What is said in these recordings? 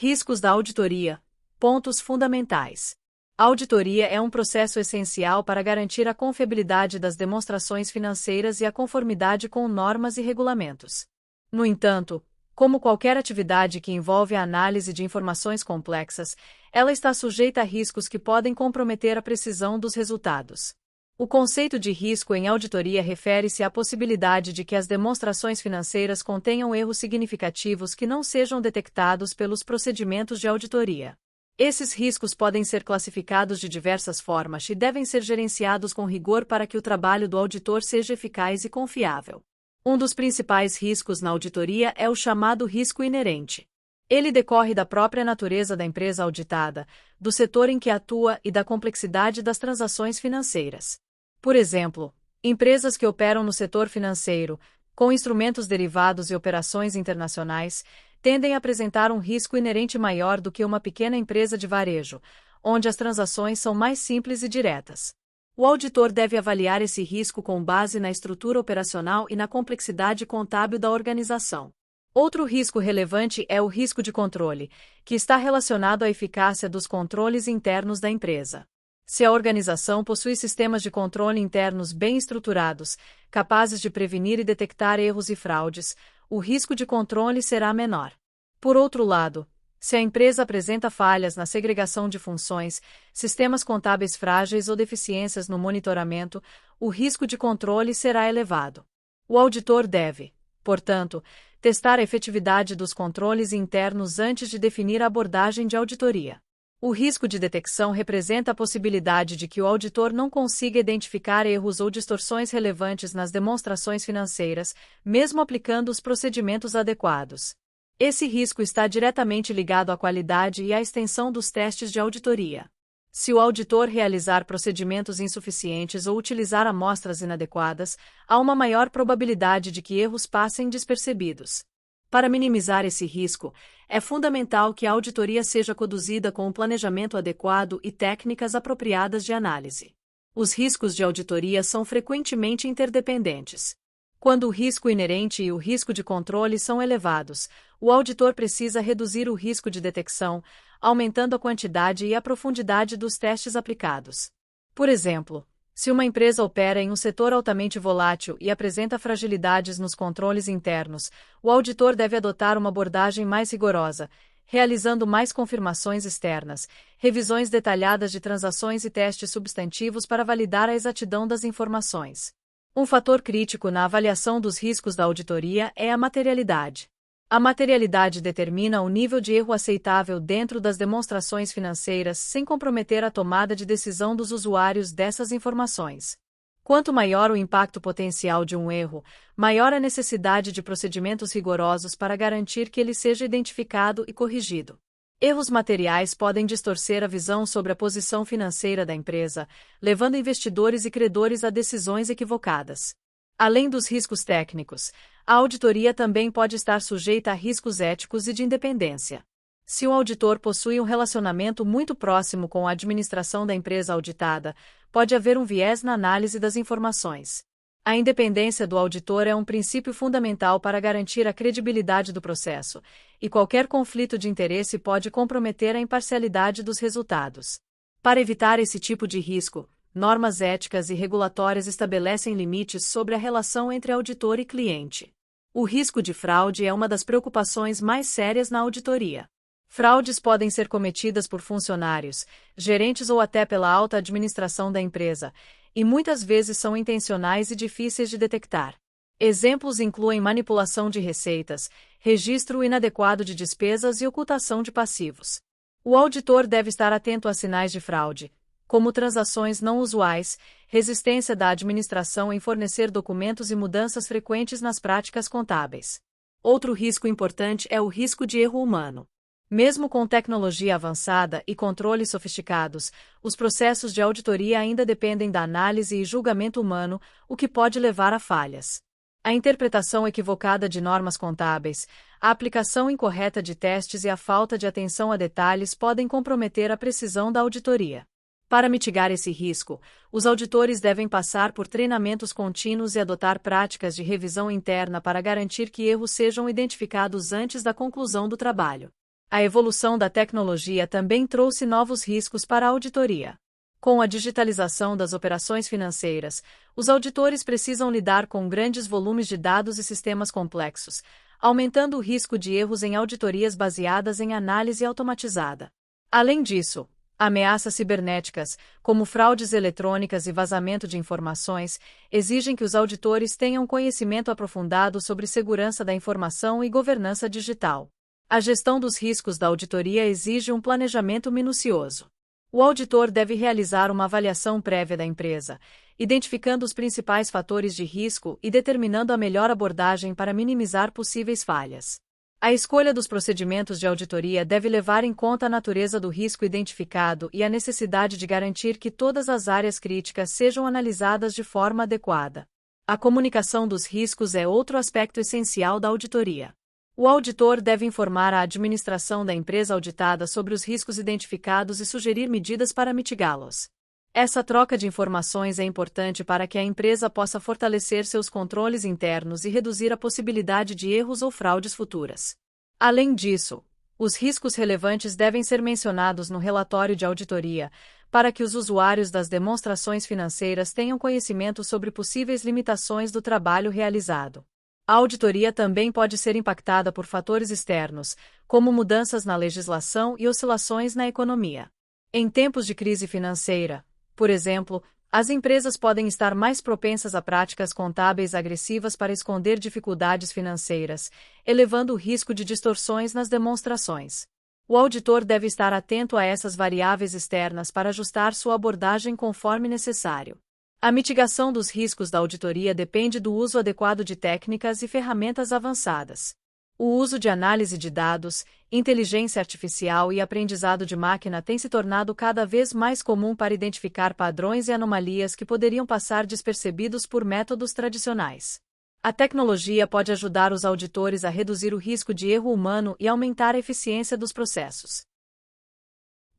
Riscos da auditoria. Pontos fundamentais. A auditoria é um processo essencial para garantir a confiabilidade das demonstrações financeiras e a conformidade com normas e regulamentos. No entanto, como qualquer atividade que envolve a análise de informações complexas, ela está sujeita a riscos que podem comprometer a precisão dos resultados. O conceito de risco em auditoria refere-se à possibilidade de que as demonstrações financeiras contenham erros significativos que não sejam detectados pelos procedimentos de auditoria. Esses riscos podem ser classificados de diversas formas e devem ser gerenciados com rigor para que o trabalho do auditor seja eficaz e confiável. Um dos principais riscos na auditoria é o chamado risco inerente. Ele decorre da própria natureza da empresa auditada, do setor em que atua e da complexidade das transações financeiras. Por exemplo, empresas que operam no setor financeiro, com instrumentos derivados e operações internacionais, tendem a apresentar um risco inerente maior do que uma pequena empresa de varejo, onde as transações são mais simples e diretas. O auditor deve avaliar esse risco com base na estrutura operacional e na complexidade contábil da organização. Outro risco relevante é o risco de controle, que está relacionado à eficácia dos controles internos da empresa. Se a organização possui sistemas de controle internos bem estruturados, capazes de prevenir e detectar erros e fraudes, o risco de controle será menor. Por outro lado, se a empresa apresenta falhas na segregação de funções, sistemas contábeis frágeis ou deficiências no monitoramento, o risco de controle será elevado. O auditor deve, portanto, testar a efetividade dos controles internos antes de definir a abordagem de auditoria. O risco de detecção representa a possibilidade de que o auditor não consiga identificar erros ou distorções relevantes nas demonstrações financeiras, mesmo aplicando os procedimentos adequados. Esse risco está diretamente ligado à qualidade e à extensão dos testes de auditoria. Se o auditor realizar procedimentos insuficientes ou utilizar amostras inadequadas, há uma maior probabilidade de que erros passem despercebidos. Para minimizar esse risco, é fundamental que a auditoria seja conduzida com um planejamento adequado e técnicas apropriadas de análise. Os riscos de auditoria são frequentemente interdependentes. Quando o risco inerente e o risco de controle são elevados, o auditor precisa reduzir o risco de detecção, aumentando a quantidade e a profundidade dos testes aplicados. Por exemplo, se uma empresa opera em um setor altamente volátil e apresenta fragilidades nos controles internos, o auditor deve adotar uma abordagem mais rigorosa, realizando mais confirmações externas, revisões detalhadas de transações e testes substantivos para validar a exatidão das informações. Um fator crítico na avaliação dos riscos da auditoria é a materialidade. A materialidade determina o nível de erro aceitável dentro das demonstrações financeiras sem comprometer a tomada de decisão dos usuários dessas informações. Quanto maior o impacto potencial de um erro, maior a necessidade de procedimentos rigorosos para garantir que ele seja identificado e corrigido. Erros materiais podem distorcer a visão sobre a posição financeira da empresa, levando investidores e credores a decisões equivocadas. Além dos riscos técnicos, a auditoria também pode estar sujeita a riscos éticos e de independência. Se o auditor possui um relacionamento muito próximo com a administração da empresa auditada, pode haver um viés na análise das informações. A independência do auditor é um princípio fundamental para garantir a credibilidade do processo, e qualquer conflito de interesse pode comprometer a imparcialidade dos resultados. Para evitar esse tipo de risco, normas éticas e regulatórias estabelecem limites sobre a relação entre auditor e cliente. O risco de fraude é uma das preocupações mais sérias na auditoria. Fraudes podem ser cometidas por funcionários, gerentes ou até pela alta administração da empresa, e muitas vezes são intencionais e difíceis de detectar. Exemplos incluem manipulação de receitas, registro inadequado de despesas e ocultação de passivos. O auditor deve estar atento a sinais de fraude, como transações não usuais, resistência da administração em fornecer documentos e mudanças frequentes nas práticas contábeis. Outro risco importante é o risco de erro humano. Mesmo com tecnologia avançada e controles sofisticados, os processos de auditoria ainda dependem da análise e julgamento humano, o que pode levar a falhas. A interpretação equivocada de normas contábeis, a aplicação incorreta de testes e a falta de atenção a detalhes podem comprometer a precisão da auditoria. Para mitigar esse risco, os auditores devem passar por treinamentos contínuos e adotar práticas de revisão interna para garantir que erros sejam identificados antes da conclusão do trabalho. A evolução da tecnologia também trouxe novos riscos para a auditoria. Com a digitalização das operações financeiras, os auditores precisam lidar com grandes volumes de dados e sistemas complexos, aumentando o risco de erros em auditorias baseadas em análise automatizada. Além disso, ameaças cibernéticas, como fraudes eletrônicas e vazamento de informações, exigem que os auditores tenham conhecimento aprofundado sobre segurança da informação e governança digital. A gestão dos riscos da auditoria exige um planejamento minucioso. O auditor deve realizar uma avaliação prévia da empresa, identificando os principais fatores de risco e determinando a melhor abordagem para minimizar possíveis falhas. A escolha dos procedimentos de auditoria deve levar em conta a natureza do risco identificado e a necessidade de garantir que todas as áreas críticas sejam analisadas de forma adequada. A comunicação dos riscos é outro aspecto essencial da auditoria. O auditor deve informar a administração da empresa auditada sobre os riscos identificados e sugerir medidas para mitigá-los. Essa troca de informações é importante para que a empresa possa fortalecer seus controles internos e reduzir a possibilidade de erros ou fraudes futuras. Além disso, os riscos relevantes devem ser mencionados no relatório de auditoria, para que os usuários das demonstrações financeiras tenham conhecimento sobre possíveis limitações do trabalho realizado. A auditoria também pode ser impactada por fatores externos, como mudanças na legislação e oscilações na economia. Em tempos de crise financeira, por exemplo, as empresas podem estar mais propensas a práticas contábeis agressivas para esconder dificuldades financeiras, elevando o risco de distorções nas demonstrações. O auditor deve estar atento a essas variáveis externas para ajustar sua abordagem conforme necessário. A mitigação dos riscos da auditoria depende do uso adequado de técnicas e ferramentas avançadas. O uso de análise de dados, inteligência artificial e aprendizado de máquina tem se tornado cada vez mais comum para identificar padrões e anomalias que poderiam passar despercebidos por métodos tradicionais. A tecnologia pode ajudar os auditores a reduzir o risco de erro humano e aumentar a eficiência dos processos.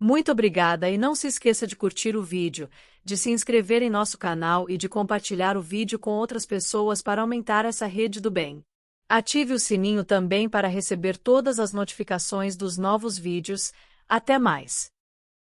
Muito obrigada e não se esqueça de curtir o vídeo, de se inscrever em nosso canal e de compartilhar o vídeo com outras pessoas para aumentar essa rede do bem. Ative o sininho também para receber todas as notificações dos novos vídeos. Até mais!